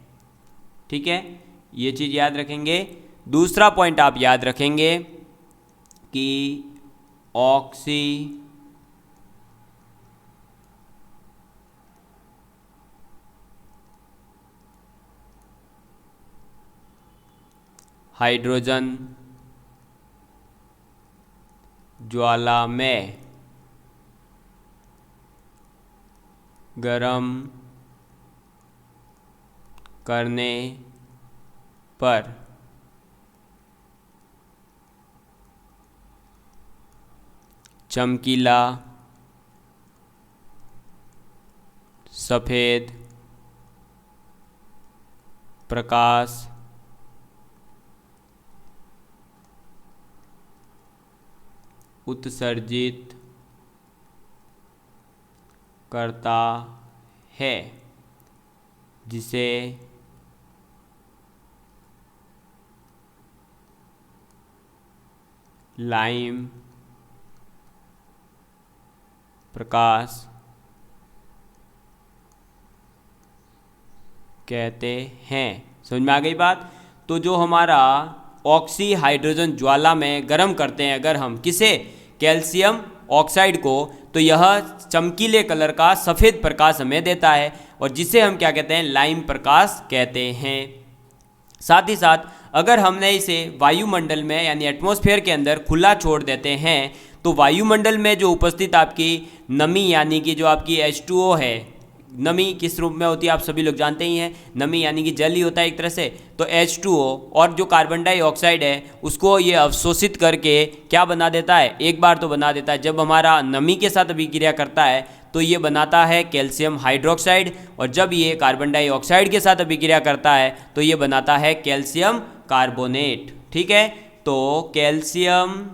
ठीक है, ये चीज़ याद रखेंगे। दूसरा पॉइंट आप याद रखेंगे कि ऑक्सी हाइड्रोजन ज्वाला में गर्म करने पर चमकीला सफ़ेद प्रकाश उत्सर्जित करता है, जिसे लाइम प्रकाश कहते हैं। समझ में आ गई बात। तो जो हमारा ऑक्सी हाइड्रोजन ज्वाला में गर्म करते हैं अगर हम किसे, कैल्शियम ऑक्साइड को, तो यह चमकीले कलर का सफ़ेद प्रकाश हमें देता है और जिसे हम क्या कहते हैं, लाइम प्रकाश कहते हैं। साथ ही साथ अगर हमने इसे वायुमंडल में यानी एटमॉस्फेयर के अंदर खुला छोड़ देते हैं तो वायुमंडल में जो उपस्थित आपकी नमी यानी कि जो आपकी H2O है, नमी किस रूप में होती है आप सभी लोग जानते ही हैं, नमी यानी कि जल ही होता है एक तरह से। तो H2O और जो कार्बन डाइऑक्साइड है उसको ये अवशोषित करके क्या बना देता है, एक बार तो बना देता है, जब हमारा नमी के साथ अभिक्रिया करता है तो ये बनाता है कैल्शियम हाइड्रोक्साइड, और जब ये कार्बन डाइऑक्साइड के साथ अभिक्रिया करता है तो ये बनाता है कैल्शियम कार्बोनेट। ठीक है, तो कैल्शियम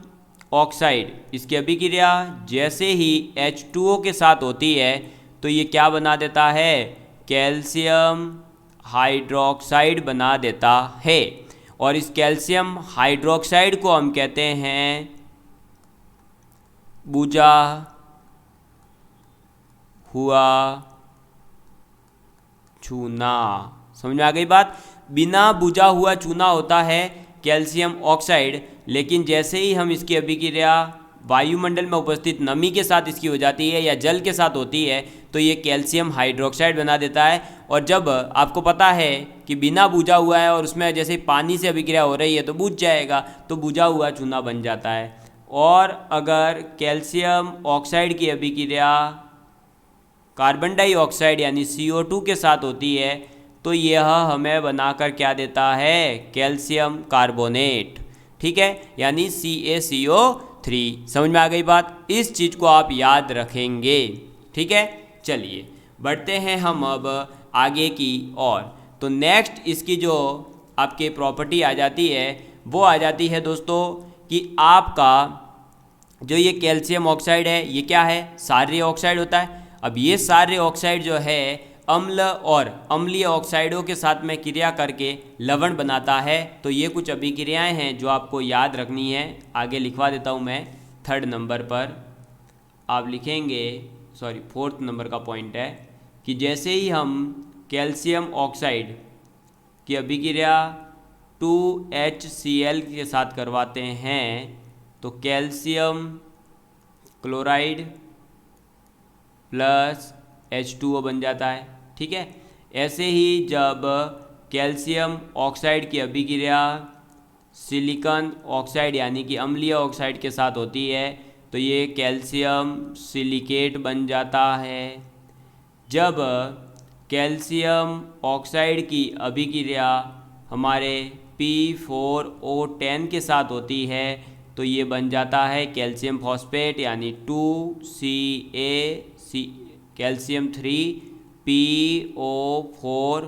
ऑक्साइड इसकी अभिक्रिया जैसे ही H2O के साथ होती है तो ये क्या बना देता है, कैल्शियम हाइड्रोक्साइड बना देता है। और इस कैल्शियम हाइड्रोक्साइड को हम कहते हैं बुझा हुआ चूना। समझ में आ गई बात। बिना बुझा हुआ चूना होता है कैल्शियम ऑक्साइड, लेकिन जैसे ही हम इसकी अभिक्रिया वायुमंडल में उपस्थित नमी के साथ इसकी हो जाती है या जल के साथ होती है तो ये कैल्शियम हाइड्रोक्साइड बना देता है। और जब आपको पता है कि बिना बुझा हुआ है और उसमें जैसे पानी से अभिक्रिया हो रही है तो बुझ जाएगा, तो बुझा हुआ चूना बन जाता है। और अगर कैल्शियम ऑक्साइड की अभिक्रिया कार्बन डाइऑक्साइड यानी CO2 के साथ होती है तो यह हमें बनाकर क्या देता है, कैल्शियम कार्बोनेट। ठीक है, यानी CaCO3। समझ में आ गई बात। इस चीज़ को आप याद रखेंगे। ठीक है, चलिए बढ़ते हैं हम अब आगे की ओर। तो नेक्स्ट इसकी जो आपके प्रॉपर्टी आ जाती है वो आ जाती है दोस्तों कि आपका जो ये कैल्शियम ऑक्साइड है ये क्या है, क्षारीय ऑक्साइड होता है। अब ये क्षारीय ऑक्साइड जो है अम्ल और अम्लीय ऑक्साइडों के साथ में क्रिया करके लवण बनाता है। तो ये कुछ अभिक्रियाएं हैं जो आपको याद रखनी है। आगे लिखवा देता हूँ मैं, 3rd नंबर पर आप लिखेंगे, सॉरी 4th नंबर का पॉइंट है कि जैसे ही हम कैल्शियम ऑक्साइड की अभिक्रिया 2HCl के साथ करवाते हैं तो कैल्शियम क्लोराइड प्लस H2O बन जाता है। ठीक है, ऐसे ही जब कैल्शियम ऑक्साइड की अभिक्रिया सिलिकॉन ऑक्साइड यानी कि अम्लीय ऑक्साइड के साथ होती है तो ये कैल्शियम सिलिकेट बन जाता है। जब कैल्शियम ऑक्साइड की अभिक्रिया हमारे P4O10 के साथ होती है तो ये बन जाता है कैल्शियम फॉस्फेट यानी 2CaC calcium 3PO4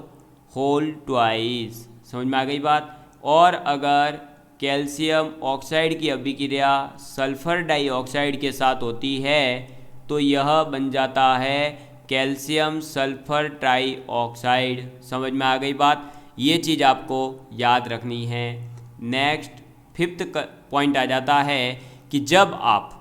whole twice. समझ में आ गई बात। और अगर कैल्शियम ऑक्साइड की अभिक्रिया सल्फर डाइऑक्साइड के साथ होती है तो यह बन जाता है कैल्शियम सल्फर ट्राइऑक्साइड। समझ में आ गई बात। ये चीज़ आपको याद रखनी है। नेक्स्ट 5th पॉइंट आ जाता है कि जब आप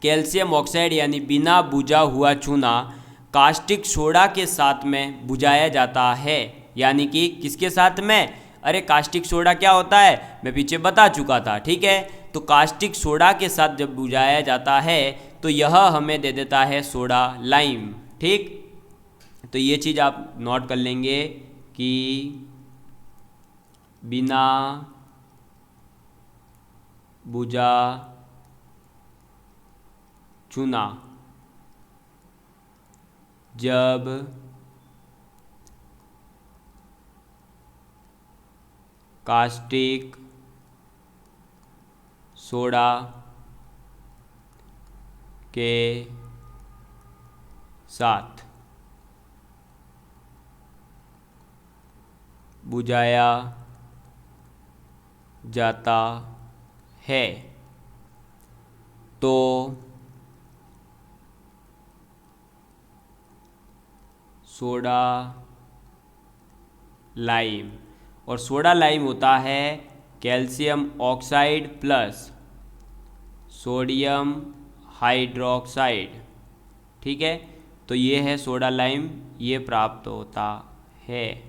कैल्शियम ऑक्साइड यानी बिना बुझा हुआ चूना कास्टिक सोडा के साथ में बुझाया जाता है, यानी कि किसके साथ में, अरे कास्टिक सोडा क्या होता है मैं पीछे बता चुका था। ठीक है, तो कास्टिक सोडा के साथ जब बुझाया जाता है तो यह हमें दे देता है सोडा लाइम। ठीक, तो ये चीज़ आप नोट कर लेंगे कि बिना बुझा चूना जब कास्टिक सोडा के साथ बुझाया जाता है तो सोडा लाइम, और सोडा लाइम होता है calcium oxide plus sodium hydroxide, ठीक है। तो ये है सोडा लाइम, ये प्राप्त होता है।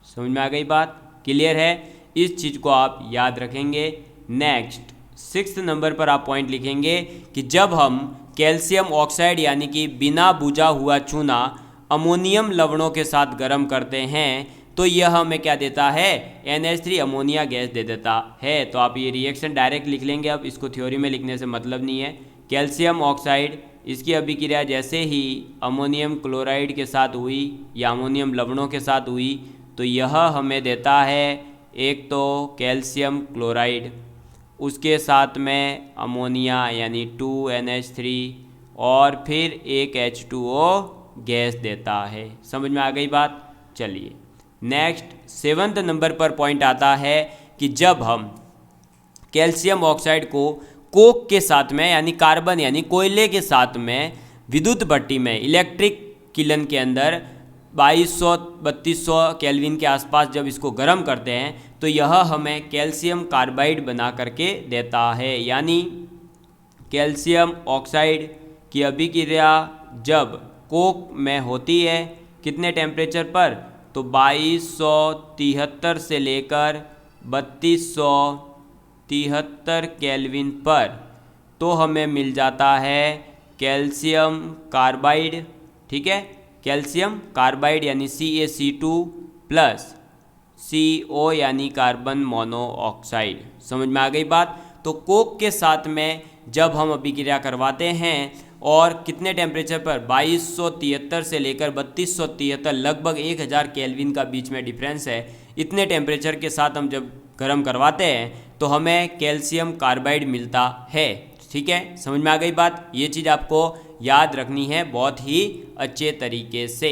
समझ में आ गई बात? क्लियर है? इस चीज़ को आप याद रखेंगे। नेक्स्ट 6th नंबर पर आप पॉइंट लिखेंगे कि जब हम कैल्शियम ऑक्साइड यानी कि बिना बुझा हुआ चूना अमोनियम लवणों के साथ गर्म करते हैं तो यह हमें क्या देता है? NH3 अमोनिया गैस दे देता है। तो आप ये रिएक्शन डायरेक्ट लिख लेंगे, अब इसको थ्योरी में लिखने से मतलब नहीं है। कैल्शियम ऑक्साइड, इसकी अभिक्रिया जैसे ही अमोनियम क्लोराइड के साथ हुई या अमोनियम लवणों के साथ हुई तो यह हमें देता है एक तो कैल्शियम क्लोराइड, उसके साथ में अमोनिया यानी 2NH3 और फिर एक H2O गैस देता है। समझ में आ गई बात? चलिए नेक्स्ट 7th नंबर पर पॉइंट आता है कि जब हम कैल्शियम ऑक्साइड को कोक के साथ में यानी कार्बन यानी कोयले के साथ में विद्युत भट्टी में इलेक्ट्रिक किलन के अंदर 2200-3200 केल्विन के आसपास जब इसको गर्म करते हैं तो यह हमें कैल्शियम कार्बाइड बना करके देता है। यानी कैल्शियम ऑक्साइड की अभिक्रिया जब कोक में होती है कितने टेम्परेचर पर? तो 2273 से लेकर 3273 केल्विन पर, तो हमें मिल जाता है कैल्शियम कार्बाइड, ठीक है। कैल्शियम कार्बाइड यानी CaC2 प्लस CO यानी कार्बन मोनोऑक्साइड। समझ में आ गई बात? तो कोक के साथ में जब हम अभिक्रिया करवाते हैं और कितने टेम्परेचर पर? 2273 से लेकर 3273, लगभग 1000 केल्विन का बीच में डिफरेंस है। इतने टेम्परेचर के साथ हम जब गर्म करवाते हैं तो हमें कैल्शियम कार्बाइड मिलता है, ठीक है। समझ में आ गई बात? ये चीज़ आपको याद रखनी है बहुत ही अच्छे तरीके से।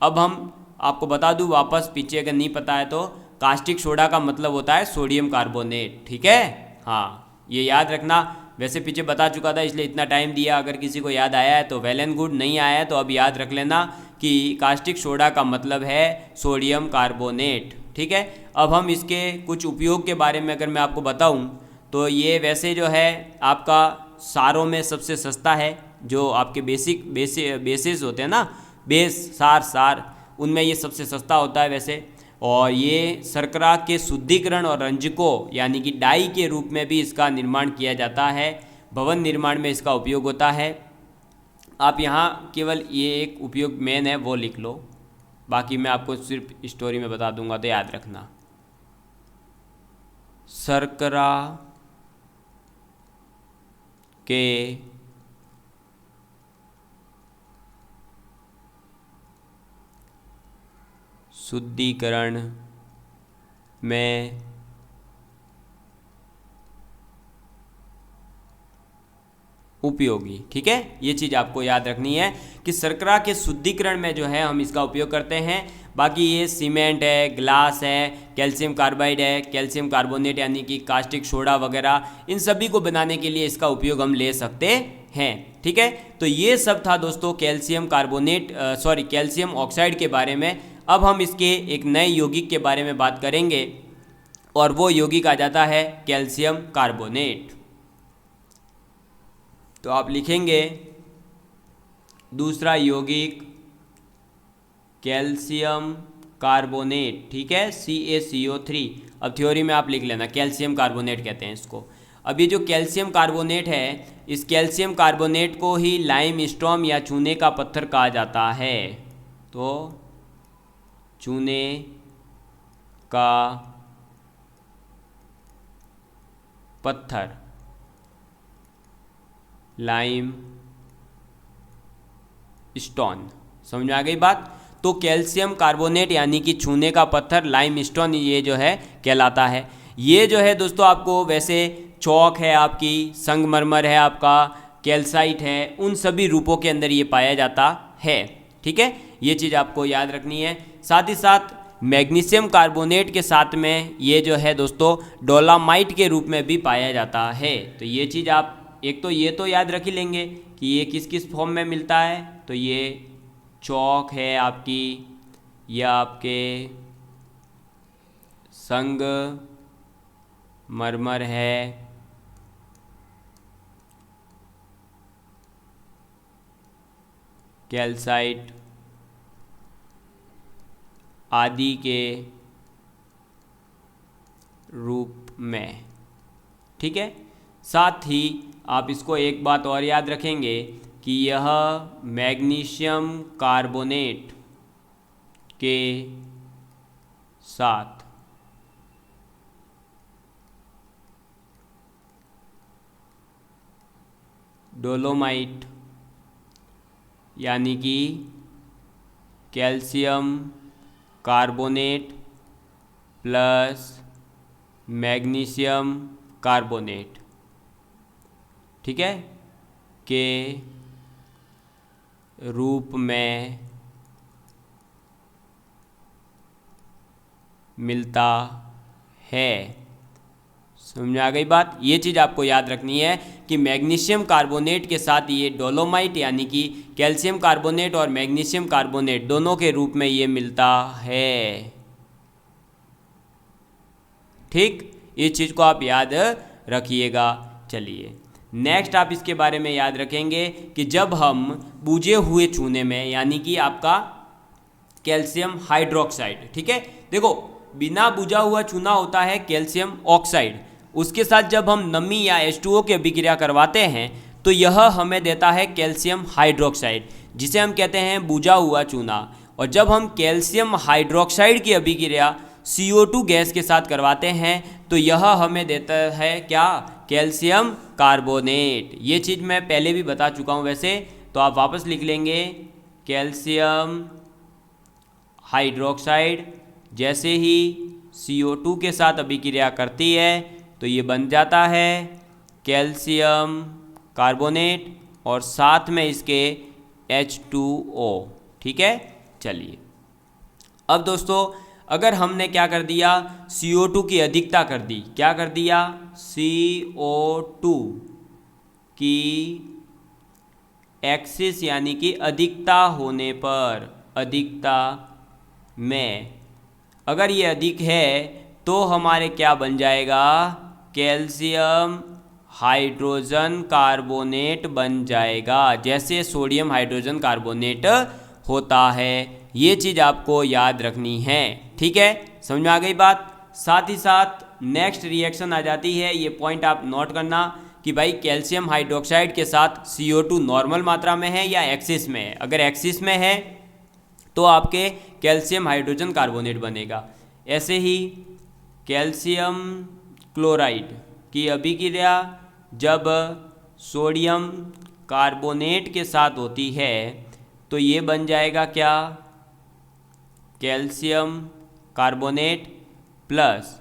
अब हम आपको बता दूं वापस, पीछे अगर नहीं पता है तो, कास्टिक सोडा का मतलब होता है सोडियम कार्बोनेट, ठीक है। हाँ, ये याद रखना। वैसे पीछे बता चुका था इसलिए इतना टाइम दिया, अगर किसी को याद आया है तो वेल एंड गुड, नहीं आया है तो अब याद रख लेना कि कास्टिक सोडा का मतलब है सोडियम कार्बोनेट, ठीक है। अब हम इसके कुछ उपयोग के बारे में अगर मैं आपको बताऊं तो ये वैसे जो है आपका सारों में सबसे सस्ता है। जो आपके बेसिस होते हैं ना, सार उनमें ये सबसे सस्ता होता है वैसे। और ये शर्करा के शुद्धिकरण और रंजकों यानी कि डाई के रूप में भी इसका निर्माण किया जाता है। भवन निर्माण में इसका उपयोग होता है। आप यहाँ केवल ये एक उपयोग मेन है वो लिख लो, बाकी मैं आपको सिर्फ स्टोरी में बता दूंगा तो याद रखना। शर्करा के शुद्धिकरण में उपयोगी, ठीक है। ये चीज़ आपको याद रखनी है कि शर्करा के शुद्धिकरण में जो है हम इसका उपयोग करते हैं। बाकी ये सीमेंट है, ग्लास है, कैल्शियम कार्बाइड है, कैल्शियम कार्बोनेट यानी कि कास्टिक सोडा वगैरह, इन सभी को बनाने के लिए इसका उपयोग हम ले सकते हैं, ठीक है। तो ये सब था दोस्तों कैल्शियम ऑक्साइड के बारे में। अब हम इसके एक नए यौगिक के बारे में बात करेंगे और वो यौगिक आ जाता है कैल्शियम कार्बोनेट। तो आप लिखेंगे दूसरा यौगिक कैल्शियम कार्बोनेट, ठीक है, CaCO3। अब थ्योरी में आप लिख लेना, कैल्शियम कार्बोनेट कहते हैं इसको। अब ये जो कैल्शियम कार्बोनेट है, इस कैल्शियम कार्बोनेट को ही लाइम स्टोन या चूने का पत्थर कहा जाता है। तो चूने का पत्थर, लाइम स्टोन। समझ में आ गई बात? तो कैल्शियम कार्बोनेट यानी कि चूने का पत्थर, लाइम स्टोन, ये जो है कहलाता है। ये जो है दोस्तों आपको वैसे चौक है आपकी, संगमरमर है आपका, कैल्साइट है, उन सभी रूपों के अंदर ये पाया जाता है, ठीक है। ये चीज़ आपको याद रखनी है। साथ ही साथ मैग्नीशियम कार्बोनेट के साथ में ये जो है दोस्तों डोलामाइट के रूप में भी पाया जाता है। तो ये चीज़ आप एक तो ये तो याद रख ही लेंगे कि ये किस किस फॉर्म में मिलता है। तो ये चौक है आपकी, या आपके मरमर है, कैल्साइट आदि के रूप में। ठीक है, साथ ही आप इसको एक बात और याद रखेंगे कि यह मैग्नीशियम कार्बोनेट के साथ डोलोमाइट यानी कि calcium carbonate plus magnesium carbonate, ठीक है, के रूप में मिलता है। समझ में आ गई बात? ये चीज़ आपको याद रखनी है कि मैग्नीशियम कार्बोनेट के साथ ये डोलोमाइट यानी कि कैल्शियम कार्बोनेट और मैग्नीशियम कार्बोनेट दोनों के रूप में ये मिलता है। ठीक, इस चीज़ को आप याद रखिएगा। चलिए नेक्स्ट आप इसके बारे में याद रखेंगे कि जब हम बुझे हुए चूने में यानी कि आपका कैल्शियम हाइड्रोक्साइड, ठीक है, देखो बिना बुझा हुआ चूना होता है कैल्शियम ऑक्साइड, उसके साथ जब हम नमी या H2O की अभिक्रिया करवाते हैं तो यह हमें देता है कैल्शियम हाइड्रोक्साइड जिसे हम कहते हैं बुझा हुआ चूना। और जब हम कैल्शियम हाइड्रोक्साइड की अभिक्रिया CO2 गैस के साथ करवाते हैं तो यह हमें देता है क्या? Calcium carbonate. ये चीज़ मैं पहले भी बता चुका हूँ वैसे, तो आप वापस लिख लेंगे कैल्शियम हाइड्रोक्साइड जैसे ही CO2 के साथ अभिक्रिया करती है तो ये बन जाता है कैल्शियम कार्बोनेट और साथ में इसके H2O। ठीक है, चलिए अब दोस्तों अगर हमने क्या कर दिया, CO2 की अधिकता कर दी, क्या कर दिया, CO2 की एक्सिस यानी कि अधिकता होने पर, अधिकता में अगर ये अधिक है तो हमारे क्या बन जाएगा, कैल्शियम हाइड्रोजन कार्बोनेट बन जाएगा, जैसे सोडियम हाइड्रोजन कार्बोनेट होता है। ये चीज़ आपको याद रखनी है। ठीक है, समझ में आ गई बात? साथ ही साथ नेक्स्ट रिएक्शन आ जाती है, ये पॉइंट आप नोट करना कि भाई कैल्शियम हाइड्रोक्साइड के साथ CO2 नॉर्मल मात्रा में है या एक्सिस में है। अगर एक्सिस में है तो आपके कैल्शियम हाइड्रोजन कार्बोनेट बनेगा। ऐसे ही कैल्शियम क्लोराइड की अभिक्रिया जब सोडियम कार्बोनेट के साथ होती है तो ये बन जाएगा क्या, calcium carbonate plus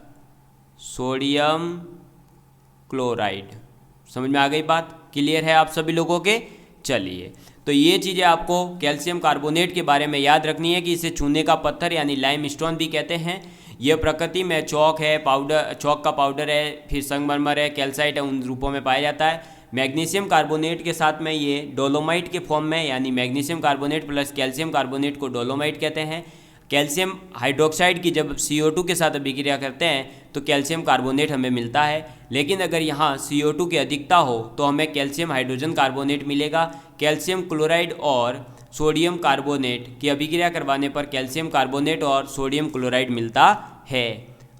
sodium chloride. समझ में आ गई बात? क्लियर है आप सभी लोगों के? चलिए तो ये चीज़ें आपको कैल्शियम कार्बोनेट के बारे में याद रखनी है कि इसे चूने का पत्थर यानी लाइमस्टोन भी कहते हैं। यह प्रकृति में चौक है, पाउडर, चौक का पाउडर है, फिर संगमरमर है, कैल्साइट है, उन रूपों में पाया जाता है। मैग्नीशियम कार्बोनेट के साथ में ये डोलोमाइट के फॉर्म में यानी magnesium carbonate plus calcium carbonate को डोलोमाइट कहते हैं। कैल्शियम हाइड्रोक्साइड की जब CO2 के साथ अभिक्रिया करते हैं तो कैल्शियम कार्बोनेट हमें मिलता है, लेकिन अगर यहाँ CO2 की अधिकता हो तो हमें कैल्शियम हाइड्रोजन कार्बोनेट मिलेगा। कैल्शियम क्लोराइड और सोडियम कार्बोनेट की अभिक्रिया करवाने पर कैल्शियम कार्बोनेट और सोडियम क्लोराइड मिलता है।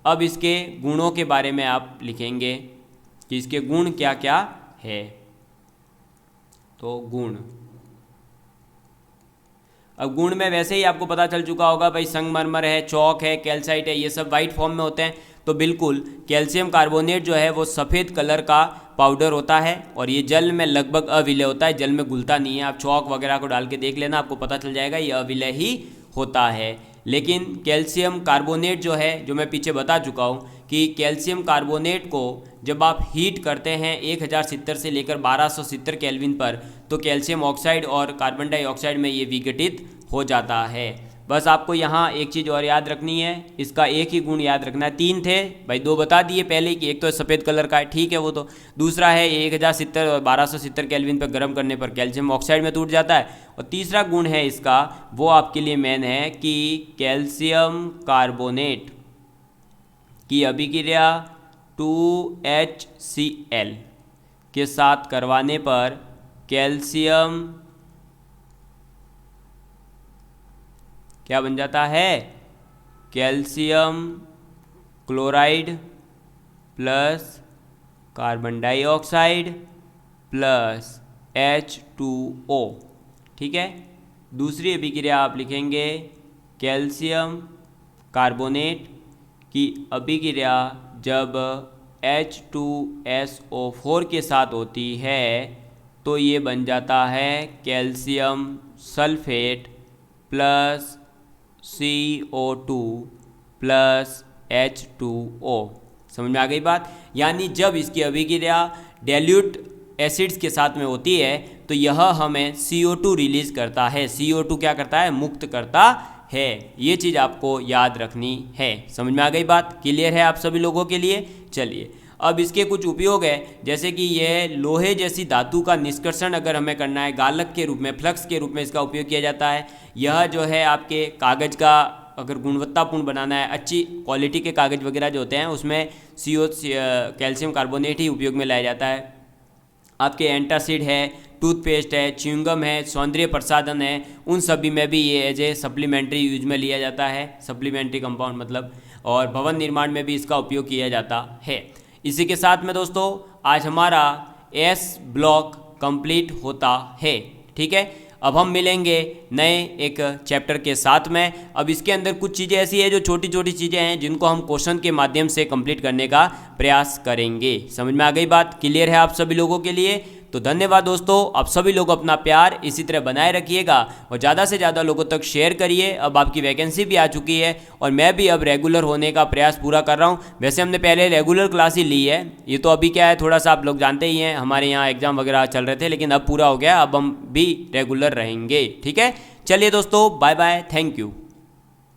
अब इसके गुणों के बारे में आप लिखेंगे कि इसके गुण क्या क्या है। तो गुण, अब गुण में वैसे ही आपको पता चल चुका होगा भाई, संगमरमर है, चौक है, कैल्साइट है, ये सब वाइट फॉर्म में होते हैं। तो बिल्कुल कैल्शियम कार्बोनेट जो है वो सफ़ेद कलर का पाउडर होता है और ये जल में लगभग अविलय होता है, जल में घुलता नहीं है। आप चौक वगैरह को डाल के देख लेना, आपको पता चल जाएगा ये अविलय ही होता है। लेकिन कैल्शियम कार्बोनेट जो है, जो मैं पीछे बता चुका हूँ कि कैल्शियम कार्बोनेट को जब आप हीट करते हैं 1070 से लेकर 1270 केल्विन पर तो कैल्शियम ऑक्साइड और कार्बन डाइऑक्साइड में ये विघटित हो जाता है। बस आपको यहाँ एक चीज़ और याद रखनी है, इसका एक ही गुण याद रखना है। 3 थे भाई, 2 बता दिए पहले कि एक तो सफ़ेद कलर का है, ठीक है वो तो, दूसरा है 1070 और 1270 केल्विन पर गर्म करने पर कैल्शियम ऑक्साइड में टूट जाता है, और तीसरा गुण है इसका, वो आपके लिए मेन है कि कैल्शियम कार्बोनेट की अभिक्रिया 2HCl के साथ करवाने पर कैल्शियम क्या बन जाता है, calcium chloride plus carbon dioxide plus H2O। ठीक है, दूसरी अभिक्रिया आप लिखेंगे कैल्शियम कार्बोनेट की अभिक्रिया जब H2SO4 के साथ होती है तो ये बन जाता है calcium sulphate plus CO2 plus H2O। समझ में आ गई बात। यानी जब इसकी अभिक्रिया डाइल्यूट एसिड्स के साथ में होती है तो यह हमें CO2 रिलीज करता है। CO2 क्या करता है, मुक्त करता है। ये चीज़ आपको याद रखनी है। समझ में आ गई बात, क्लियर है आप सभी लोगों के लिए। चलिए अब इसके कुछ उपयोग है, जैसे कि यह लोहे जैसी धातु का निष्कर्षण अगर हमें करना है, गालक के रूप में, फ्लक्स के रूप में इसका उपयोग किया जाता है। यह जो है आपके कागज़ का अगर गुणवत्तापूर्ण बनाना है, अच्छी क्वालिटी के कागज़ वगैरह जो होते हैं उसमें कैल्शियम कार्बोनेट ही उपयोग में लाया जाता है। आपके एंटासिड है, टूथपेस्ट है, च्युइंगम है, सौंदर्य प्रसाधन है, उन सभी में भी ये एज ए सप्लीमेंट्री यूज में लिया जाता है, सप्लीमेंट्री कंपाउंड मतलब। और भवन निर्माण में भी इसका उपयोग किया जाता है। इसी के साथ में दोस्तों आज हमारा S ब्लॉक कंप्लीट होता है। ठीक है, अब हम मिलेंगे नए एक चैप्टर के साथ में। अब इसके अंदर कुछ चीज़ें ऐसी है जो छोटी छोटी चीज़ें हैं जिनको हम क्वेश्चन के माध्यम से कंप्लीट करने का प्रयास करेंगे। समझ में आ गई बात, क्लियर है आप सभी लोगों के लिए। तो धन्यवाद दोस्तों, आप सभी लोग अपना प्यार इसी तरह बनाए रखिएगा और ज़्यादा से ज़्यादा लोगों तक शेयर करिए। अब आपकी वैकेंसी भी आ चुकी है और मैं भी अब रेगुलर होने का प्रयास पूरा कर रहा हूँ। वैसे हमने पहले रेगुलर क्लास ही ली है, ये तो अभी क्या है थोड़ा सा आप लोग जानते ही हैं, हमारे यहाँ एग्जाम वगैरह चल रहे थे, लेकिन अब पूरा हो गया, अब हम भी रेगुलर रहेंगे। ठीक है, चलिए दोस्तों, बाय बाय, थैंक यू।